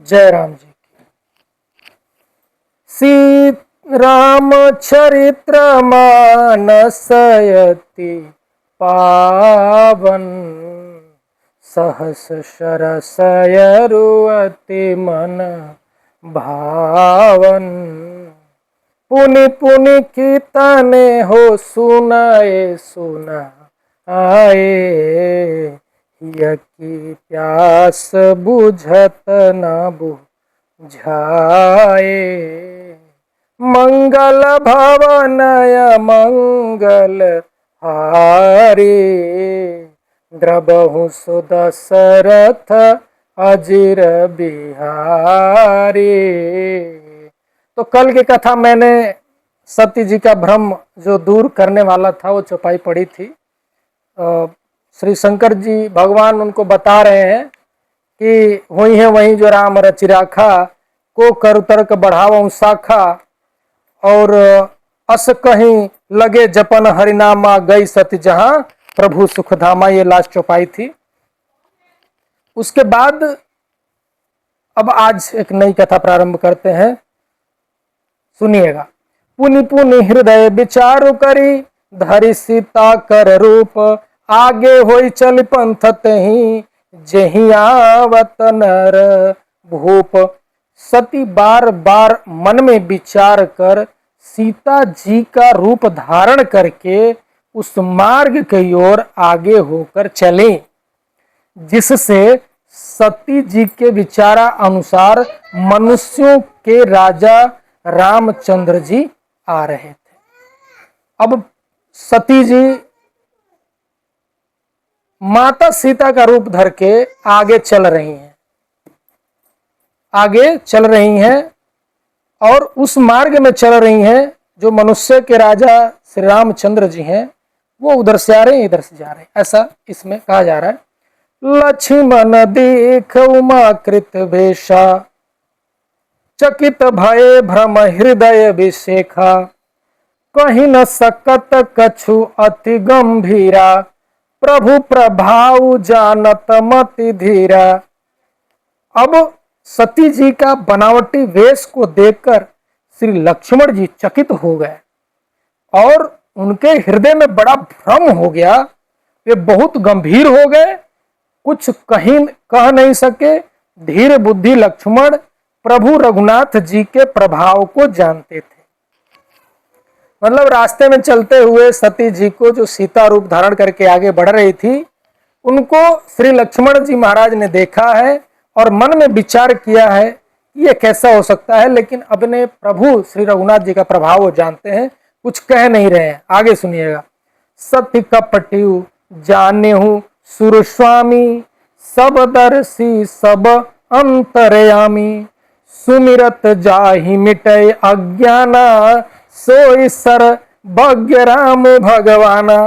जय राम जी। श्री रामचरित्र मानसयति पावन, सहस सरसयरुअति मन भावन। पुनि पुनि कीर्तने हो सुनाए सुनाए, यकी प्यास बुझत न बुझाए। मंगल भवनय मंगल हारी, द्रबहु सुदशरथ अजिर बिहारी। तो कल की कथा मैंने सती जी का भ्रम जो दूर करने वाला था वो चौपाई पढ़ी थी। श्री शंकर जी भगवान उनको बता रहे हैं कि वही है वही जो राम रचि राखा, को कर तर्क बढ़ावो शाखा, और अस कहीं लगे जपन हरिनामा, गई सती जहां प्रभु सुखधामा। ये लास्ट चौपाई थी। उसके बाद अब आज एक नई कथा प्रारंभ करते हैं, सुनिएगा। पुनि पुनि हृदय विचारु करी, धरि सीता कर रूप, आगे होई चल पंथ तेहि, जेहि आवत नर भूप। सती बार बार मन में विचार कर सीता जी का रूप धारण करके उस मार्ग की ओर आगे होकर चले, जिससे सती जी के विचारा अनुसार मनुष्यों के राजा रामचंद्र जी आ रहे थे। अब सती जी माता सीता का रूप धर के आगे चल रही हैं और उस मार्ग में चल रही हैं जो मनुष्य के राजा श्री रामचंद्र जी हैं। वो उधर से आ रहे हैं, इधर से जा रहे हैं, ऐसा इसमें कहा जा रहा है। लक्ष्मण देख उमाकृत वेशा, चकित भय भ्रम हृदय विशेखा, कहीं न सकत कछु अति गंभीरा, प्रभु प्रभाव जानत मति धीरा। अब सती जी का बनावटी वेश को देखकर श्री लक्ष्मण जी चकित हो गए और उनके हृदय में बड़ा भ्रम हो गया। वे बहुत गंभीर हो गए, कुछ कहीं कह नहीं सके। धीर बुद्धि लक्ष्मण प्रभु रघुनाथ जी के प्रभाव को जानते थे। मतलब रास्ते में चलते हुए सती जी को जो सीता रूप धारण करके आगे बढ़ रही थी, उनको श्री लक्ष्मण जी महाराज ने देखा है और मन में विचार किया है कि ये कैसा हो सकता है। लेकिन अपने प्रभु श्री रघुनाथ जी का प्रभाव वो जानते हैं, कुछ कह नहीं रहे हैं। आगे सुनिएगा। सत्य कपटियु जानेहु सुरस्वामी, सब दर्शी सब अंतरयामी, सुमिरत जाहि मिटय अज्ञाना, सोई सर्वज्ञ राम भगवाना।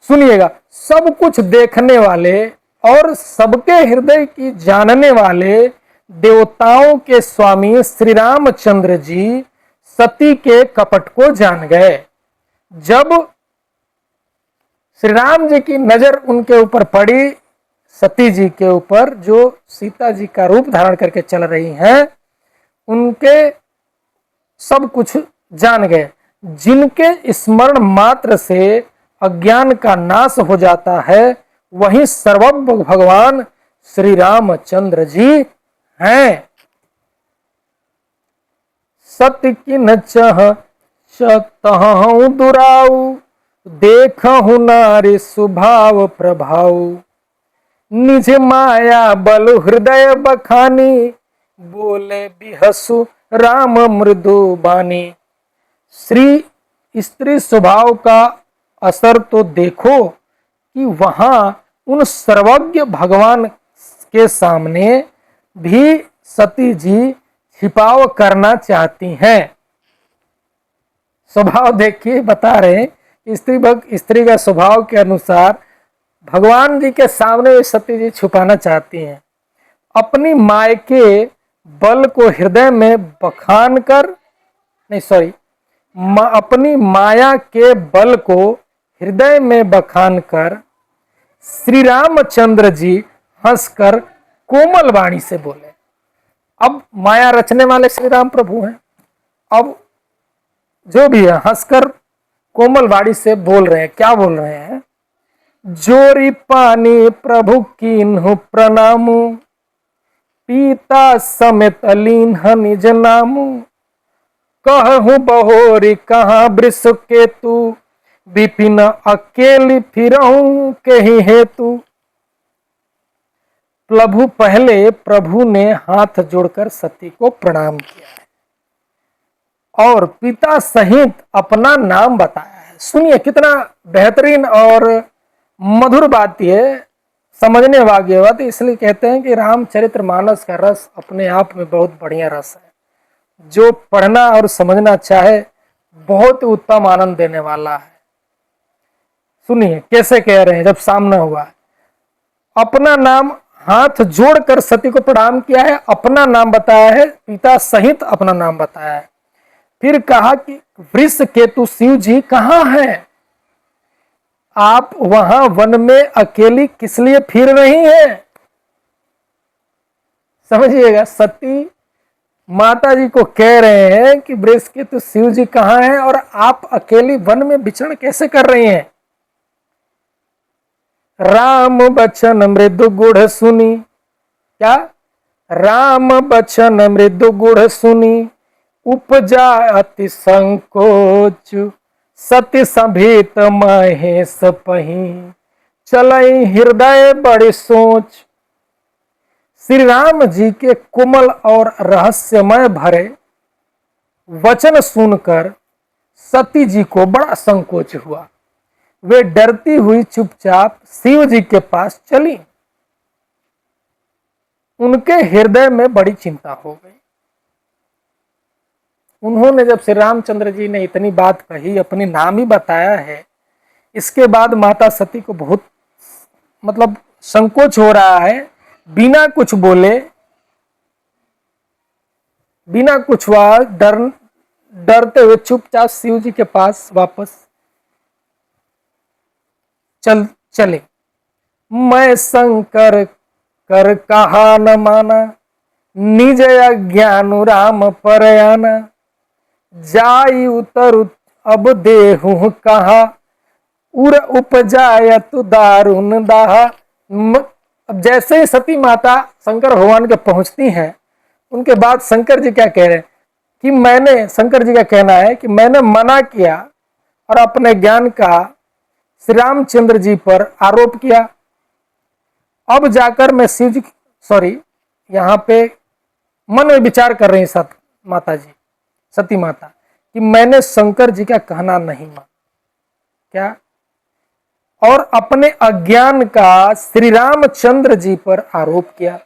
सुनिएगा। सब कुछ देखने वाले और सबके हृदय की जानने वाले देवताओं के स्वामी श्री रामचंद्र जी सती के कपट को जान गए। जब श्री राम जी की नजर उनके ऊपर पड़ी, सती जी के ऊपर जो सीता जी का रूप धारण करके चल रही हैं, उनके सब कुछ जान गए। जिनके स्मरण मात्र से अज्ञान का नाश हो जाता है, वही सर्वज्ञ भगवान श्री रामचंद्र जी हैं। सत्य की न चहु दुराऊ, देखहु नारी स्वभाव प्रभाव, निज माया बल हृदय बखानी, बोले बिहसु राम मृदु बानी। श्री स्त्री स्वभाव का असर तो देखो कि वहां उन सर्वज्ञ भगवान के सामने भी सती जी छिपाव करना चाहती हैं। स्वभाव देखिए, बता रहे स्त्री का स्वभाव के अनुसार भगवान जी के सामने सती जी छुपाना चाहती हैं। अपनी मायके बल को हृदय में बखान कर, अपनी माया के बल को हृदय में बखान कर श्री रामचंद्र जी हंसकर कोमल वाणी से बोले, अब माया रचने वाले श्री राम प्रभु हैं। अब जो भी है हंसकर कोमल वाणी से बोल रहे हैं। क्या बोल रहे हैं? जोरी पानी प्रभु कीन्हु प्रणामु, पीता समेत लीन निज नामु, कहूँ बहोरी कहाँ वृष केतु, विपिन अकेली फिरहूं के ही हेतु। प्रभु ने हाथ जोड़कर सती को प्रणाम किया है और पिता सहित अपना नाम बताया है। सुनिए कितना बेहतरीन और मधुर बात है, समझने वाली बात। इसलिए कहते हैं कि रामचरितमानस का रस अपने आप में बहुत बढ़िया रस है। जो पढ़ना और समझना चाहे बहुत उत्तम आनंद देने वाला है। सुनिए कैसे कह रहे हैं जब सामना हुआ। अपना नाम हाथ जोड़कर सती को प्रणाम किया है, अपना नाम बताया है, पिता सहित अपना नाम बताया है। फिर कहा कि वृष केतु शिव जी कहाँ हैं? आप वहां वन में अकेली किस लिए फिर रही हैं? समझिएगा, सती माता जी को कह रहे हैं कि वृष केतु शिव जी कहाँ हैं और आप अकेली वन में विचरण कैसे कर रही हैं? राम बचन मृदु गुढ़ सुनी, क्या? राम बचन मृदु गुढ़ सुनी, उपजा अति संकोच, सती सभीत महेश पही, चलई हृदय बड़ी सोच। श्री राम जी के कोमल और रहस्यमय भरे वचन सुनकर सती जी को बड़ा संकोच हुआ। वे डरती हुई चुपचाप शिव जी के पास चली। उनके हृदय में बड़ी चिंता हो गई। उन्होंने जब श्री रामचंद्र जी ने इतनी बात कही, अपनी नाम ही बताया है, इसके बाद माता सती को बहुत संकोच हो रहा है। बिना कुछ बोले, बिना कुछ डरते हुए चुपचाप शिव जी के पास वापस चले। मैं शंकर कर कहा न माना, निज अज्ञान राम पर आना, जाई उतर अब देहु कहा, उर उपजाय तु दारुण दाहा। अब जैसे ही सती माता शंकर भगवान के पहुंचती हैं, उनके बाद शंकर जी क्या कह रहे हैं कि शंकर जी का कहना है कि मैंने मना किया और अपने ज्ञान का श्री रामचंद्र जी पर आरोप किया। अब जाकर मैं शिव जी, यहाँ पे मन में विचार कर रही सती माता कि मैंने शंकर जी का कहना नहीं माना, क्या? और अपने अज्ञान का श्री रामचंद्र जी पर आरोप किया।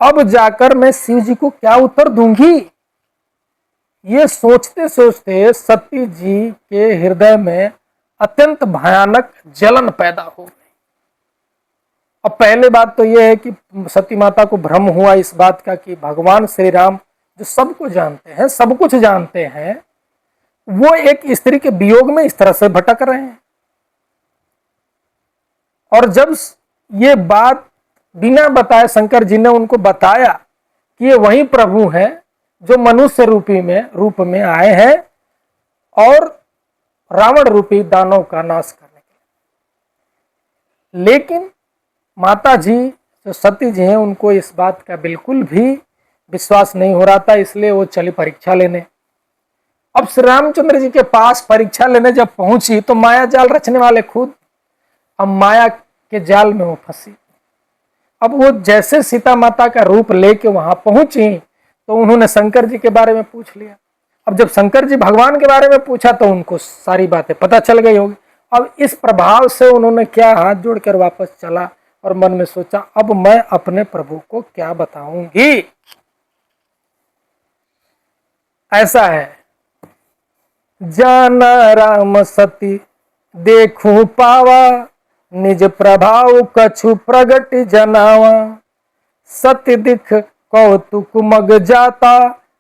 अब जाकर मैं शिव जी को क्या उत्तर दूंगी? ये सोचते सोचते सती जी के हृदय में अत्यंत भयानक जलन पैदा हो गई। अब पहले बात तो यह है कि सती माता को भ्रम हुआ इस बात का कि भगवान श्री राम जो सबको जानते हैं, सब कुछ जानते हैं, वो एक स्त्री के वियोग में इस तरह से भटक रहे हैं। और जब ये बात बिना बताए शंकर जी ने उनको बताया कि ये वही प्रभु हैं जो मनुष्य रूप में आए हैं और रावण रूपी दानव का नाश करने के लिए, लेकिन माता जी जो सती जी हैं उनको इस बात का बिल्कुल भी विश्वास नहीं हो रहा था, इसलिए वो चली परीक्षा लेने। अब श्री रामचंद्र जी के पास परीक्षा लेने जब पहुंची तो माया जाल रचने वाले खुद, अब माया के जाल में वो फंसी। अब वो जैसे सीता माता का रूप लेके वहां पहुंची तो उन्होंने शंकर जी के बारे में पूछ लिया। अब जब शंकर जी भगवान के बारे में पूछा तो उनको सारी बातें पता चल गई होगी। अब इस प्रभाव से उन्होंने क्या हाथ जोड़कर वापस चला और मन में सोचा, अब मैं अपने प्रभु को क्या बताऊंगी। ऐसा है, जाना राम सती देखूं पावा, निज प्रभाव कछु प्रगट जनावा, सत्य दिख कौतुक मग जाता,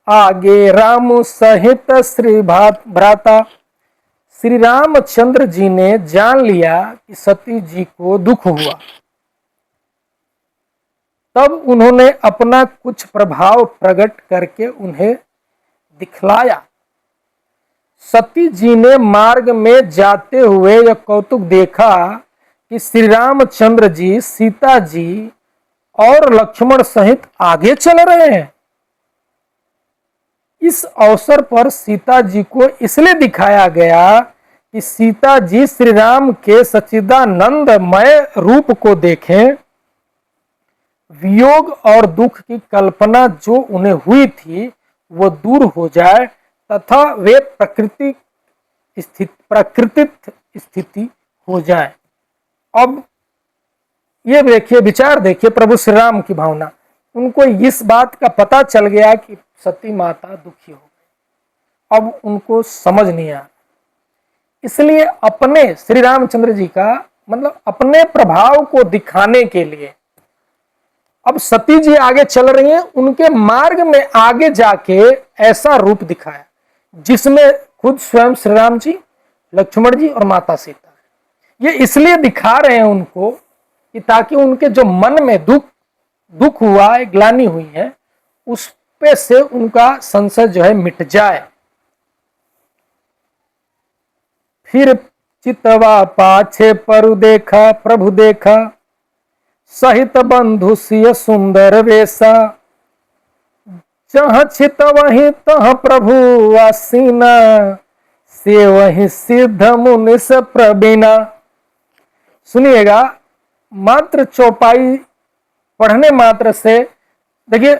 आगे राम सहित श्री भ्राता। श्री रामचंद्र जी ने जान लिया कि सती जी को दुख हुआ। तब उन्होंने अपना कुछ प्रभाव प्रकट करके उन्हें दिखलाया। सती जी ने मार्ग में जाते हुए यह कौतुक देखा कि श्री रामचंद्र जी, सीता जी और लक्ष्मण सहित आगे चल रहे हैं। इस अवसर पर सीता जी को इसलिए दिखाया गया कि सीता जी श्री राम के सच्चिदानंदमय रूप को देखें, वियोग और दुख की कल्पना जो उन्हें हुई थी वो दूर हो जाए तथा वे प्राकृतिक स्थिति हो जाए। अब ये देखिए, विचार देखिए प्रभु श्री राम की भावना। उनको इस बात का पता चल गया कि सती माता दुखी हो गई, अब उनको समझ नहीं आ, इसलिए अपने श्री रामचंद्र जी का मतलब अपने प्रभाव को दिखाने के लिए अब सती जी आगे चल रही हैं, उनके मार्ग में आगे जाके ऐसा रूप दिखाया जिसमें खुद स्वयं श्री राम जी, लक्ष्मण जी और माता सीता। ये इसलिए दिखा रहे हैं उनको कि ताकि उनके जो मन में दुख हुआ है, ग्लानि हुई है, उस पे से उनका संशय जो है मिट जाए। फिर चितवा पाछे परु देखा, प्रभु देखा सहित बंधु सिय सुंदर वेशा, जहाँ चित वहीं तह प्रभु आसीना, से वहीं सिद्ध मुनिस प्रवीणा। सुनिएगा, मात्र चौपाई पढ़ने मात्र से, देखिए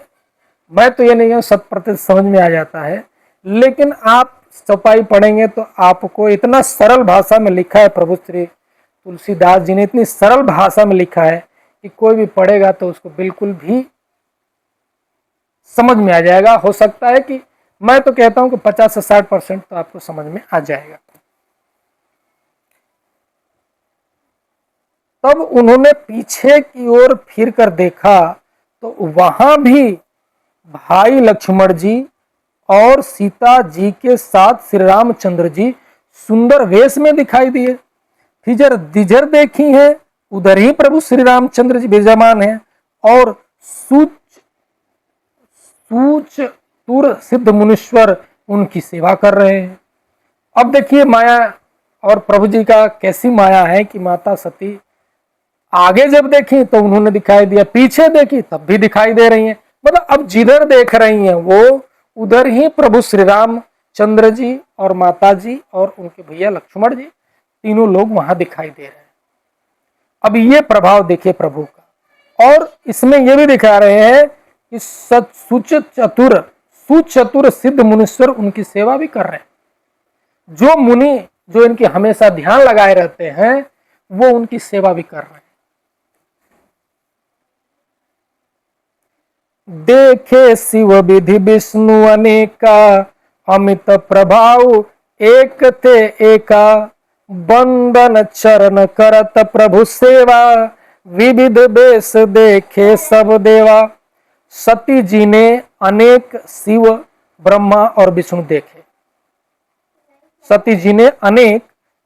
मैं तो ये नहीं हूं 100% समझ में आ जाता है, लेकिन आप चौपाई पढ़ेंगे तो आपको इतना सरल भाषा में लिखा है, प्रभु श्री तुलसीदास जी ने इतनी सरल भाषा में लिखा है कि कोई भी पढ़ेगा तो उसको बिल्कुल भी समझ में आ जाएगा। हो सकता है कि मैं तो कहता हूं कि 50 से 60% तो आपको समझ में आ जाएगा। तब उन्होंने पीछे की ओर फिर कर देखा तो वहां भी भाई लक्ष्मण जी और सीता जी के साथ श्री रामचंद्र जी सुंदर वेश में दिखाई दिए। फिर दिजर देखी है, उधर ही प्रभु श्री रामचंद्र जी विराजमान हैं और तुर सिद्ध मुनीश्वर उनकी सेवा कर रहे हैं। अब देखिए माया और प्रभु जी का कैसी माया है कि माता सती आगे जब देखी तो उन्होंने दिखाई दिया, पीछे देखी तब भी दिखाई दे रही हैं। मतलब अब जिधर देख रही हैं वो उधर ही प्रभु श्री राम चंद्र जी और माता जी और उनके भैया लक्ष्मण जी तीनों लोग वहां दिखाई दे रहे हैं। अब ये प्रभाव देखिए प्रभु का। और इसमें यह भी दिखा रहे हैं कि सुचतुर सिद्ध मुनीश्वर उनकी सेवा भी कर रहे हैं। जो मुनि जो इनकी हमेशा ध्यान लगाए रहते हैं वो उनकी सेवा भी कर रहे हैं। देखे शिव विधि विष्णु अनेका, अमित प्रभाव एक थे एका, बंदन चरण करत प्रभु सेवा, विविध वेश देखे सब देवा। सती जी ने अनेक शिव, ब्रह्मा और विष्णु देखे। सती जी ने अनेक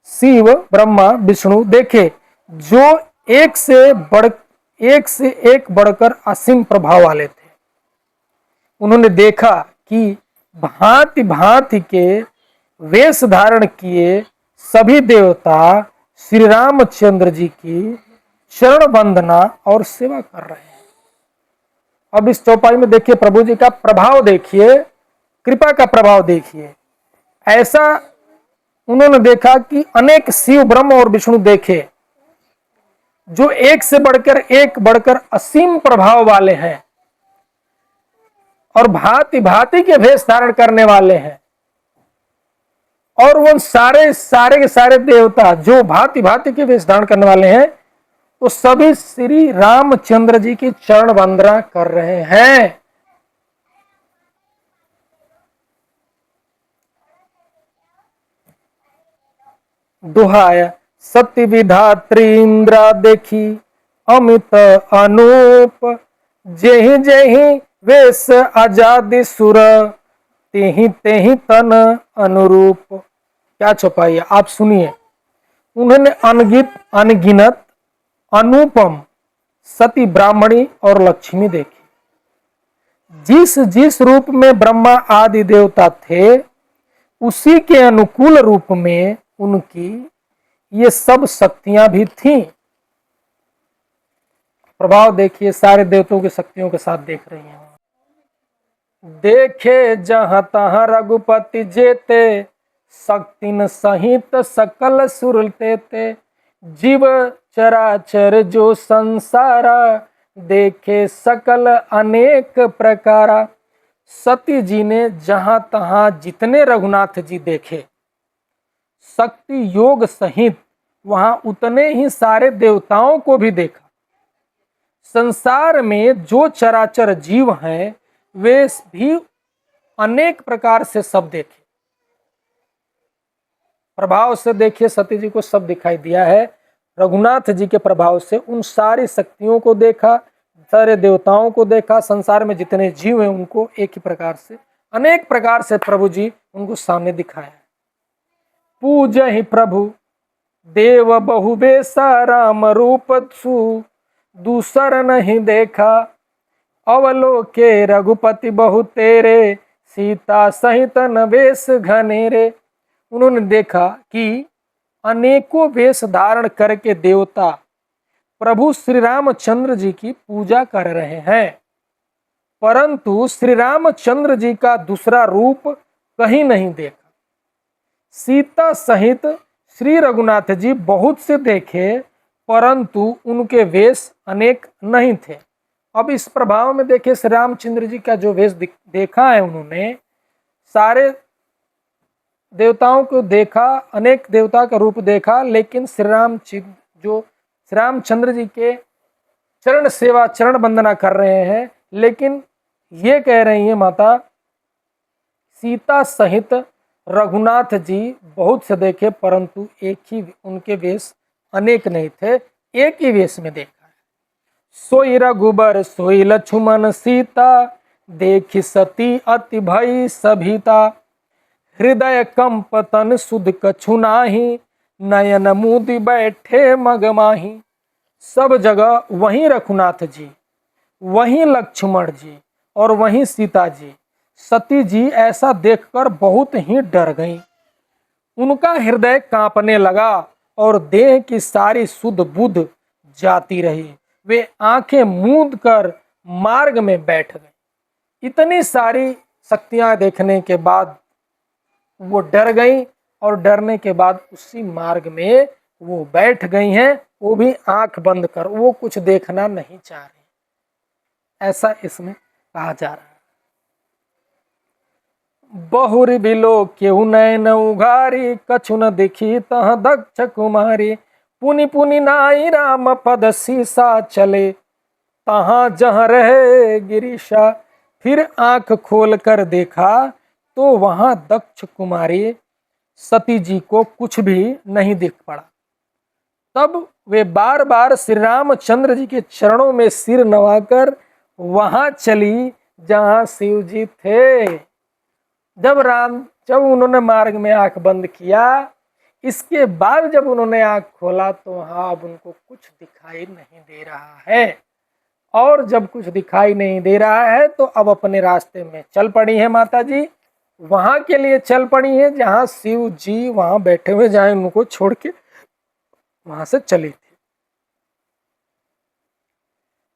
शिव, ब्रह्मा, विष्णु देखे जो एक से एक बढ़कर असीम प्रभाव वाले थे। उन्होंने देखा कि भांति भांति के वेश धारण किए सभी देवता श्री रामचंद्र जी की चरण वंदना और सेवा कर रहे हैं। अब इस चौपाई में देखिए प्रभु जी का प्रभाव देखिए, कृपा का प्रभाव देखिए। ऐसा उन्होंने देखा कि अनेक शिव, ब्रह्म और विष्णु देखे जो एक से बढ़कर असीम प्रभाव वाले हैं और भांति भांति के वेश धारण करने वाले हैं। और वो सारे के सारे देवता जो भांति भांति के वेश धारण करने वाले हैं वो सभी श्री रामचंद्र जी की चरण वंदना कर रहे हैं। दुहाय सत्य विधात्री इंद्रा देखी, अमित अनूप, जेहि जेहि वेश आजादी सुर, तेहि तेहि तन अनुरूप। क्या छुपाई है, आप सुनिए। उन्होंने अनगिनत अनुपम सती ब्राह्मणी और लक्ष्मी देखी। जिस जिस रूप में ब्रह्मा आदि देवता थे उसी के अनुकूल रूप में उनकी ये सब शक्तियां भी थीं। प्रभाव देखिए, सारे देवताओं की शक्तियों के साथ देख रही हैं। देखे जहां तहां रघुपति जेते, शक्तिन सहित सकल सुर तेते। जीव चराचर जो संसारा, देखे सकल अनेक प्रकारा। सती जी ने जहां तहां जितने रघुनाथ जी देखे शक्ति योग सहित, वहां उतने ही सारे देवताओं को भी देखा। संसार में जो चराचर जीव हैं वे भी अनेक प्रकार से सब देखे। प्रभाव से देखिए, सती जी को सब दिखाई दिया है। रघुनाथ जी के प्रभाव से उन सारी शक्तियों को देखा, सारे देवताओं को देखा, संसार में जितने जीव हैं उनको एक ही प्रकार से, अनेक प्रकार से प्रभु जी उनको सामने दिखाया है। पूज ही प्रभु देव बहु बेसा, राम रूप सु दूसर नहीं देखा। अवलोके रघुपति बहु तेरे, सीता सहित नवेश घनेरे। उन्होंने देखा कि अनेकों वेश धारण करके देवता प्रभु श्री रामचंद्र जी की पूजा कर रहे हैं, परंतु श्री रामचंद्र जी का दूसरा रूप कहीं नहीं देखा। सीता सहित श्री रघुनाथ जी बहुत से देखे, परंतु उनके वेश अनेक नहीं थे। अब इस प्रभाव में देखिए, श्री रामचंद्र जी का जो वेश देखा है, उन्होंने सारे देवताओं को देखा, अनेक देवता का रूप देखा, लेकिन श्री रामचंद्र जी के चरण सेवा, चरण वंदना कर रहे हैं। लेकिन ये कह रही है माता, सीता सहित रघुनाथ जी बहुत से देखे, परंतु एक ही उनके वेश अनेक नहीं थे, एक ही वेश में देखा है। सोई रघुबर सोई लक्ष्मण सीता, देखी सती अति भई सभीता। हृदय कंप तन सुध कछु नाही, नयन मुदि बैठे मगमाही। सब जगह वहीं रघुनाथ जी, वहीं लक्ष्मण जी और वहीं सीता जी। सती जी ऐसा देखकर बहुत ही डर गईं। उनका हृदय कांपने लगा और देह की सारी सुध बुध जाती रही। वे आंखें मूंद कर मार्ग में बैठ गए। इतनी सारी शक्तियां देखने के बाद वो डर गई और डरने के बाद उसी मार्ग में वो बैठ गई हैं, वो भी आंख बंद कर, वो कुछ देखना नहीं चाह रही। ऐसा इसमें कहा जा रहा है। बहुरी बिलो केहू नैन उघारी, कछु न दिखी तह दक्ष कुमारी। पुनि पुनि नाई राम पद सीसा, चले तहां जहां रहे गिरीशा। फिर आंख खोल कर देखा तो वहां दक्ष कुमारी सती जी को कुछ भी नहीं दिख पड़ा। तब वे बार बार श्री रामचंद्र जी के चरणों में सिर नवाकर वहां चली जहां शिव जी थे। जब उन्होंने मार्ग में आंख बंद किया, इसके बाद जब उन्होंने आंख खोला तो वहां अब उनको कुछ दिखाई नहीं दे रहा है। और जब कुछ दिखाई नहीं दे रहा है तो अब अपने रास्ते में चल पड़ी है माता जी, वहां के लिए चल पड़ी है जहां शिव जी वहां बैठे हुए, जहां उनको छोड़ के वहां से चली थी।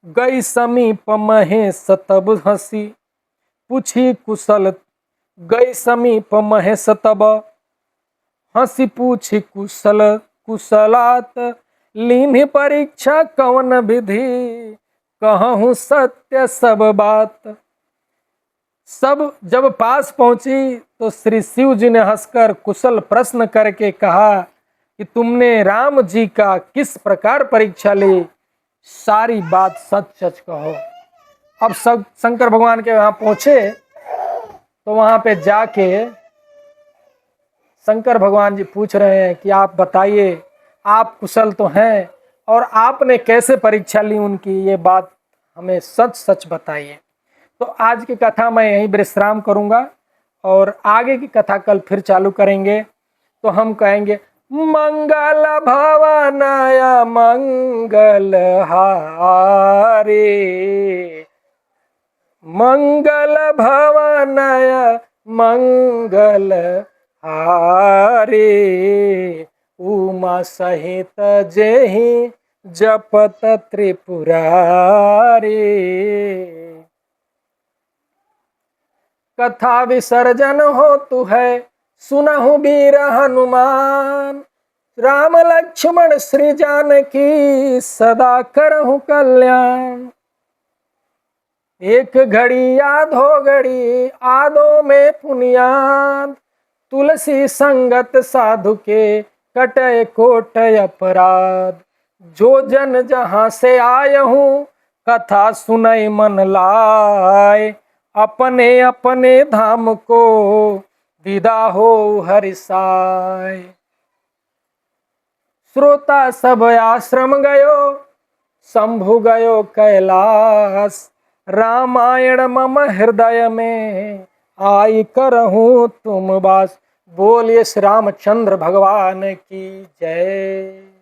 गई समीप महेश तब हंसी, पूछी कुशल। गई समीप महेश तब हंसी, पूछी कुशल कुशलात। लीन्ही परीक्षा कवन विधि, कहूँ सत्य सब बात। सब जब पास पहुंची तो श्री शिव जी ने हंसकर कुशल प्रश्न करके कहा कि तुमने राम जी का किस प्रकार परीक्षा ली, सारी बात सच सच कहो। अब सब शंकर भगवान के वहां पहुंचे तो वहां पे जाके शंकर भगवान जी पूछ रहे हैं कि आप बताइए, आप कुशल तो हैं और आपने कैसे परीक्षा ली उनकी, ये बात हमें सच सच बताइए। तो आज की कथा मैं यहीं विश्राम करूंगा और आगे की कथा कल फिर चालू करेंगे। तो हम कहेंगे मंगल भवनय मंगल हारे, मंगल भवनय मंगल हारे, उमा सहित जेहि जपत त्रिपुरारी। कथा विसर्जन हो तु है, सुनहु वीर हनुमान, राम लक्ष्मण श्री जानकी सदा करहु कल्याण। एक घड़ी याद हो घड़ी आदो में पुनियाद, तुलसी संगत साधु के कटे कोट अपराध। जो जन जहाँ से आय हूँ कथा सुनई मन लाए, अपने अपने धाम को विदा हो हरिसाय। श्रोता सब आश्रम गयो, शंभु गयो कैलाश, रामायण मम हृदय में आई करहूँ तुम वास। बोलिए श्री रामचंद्र भगवान की जय।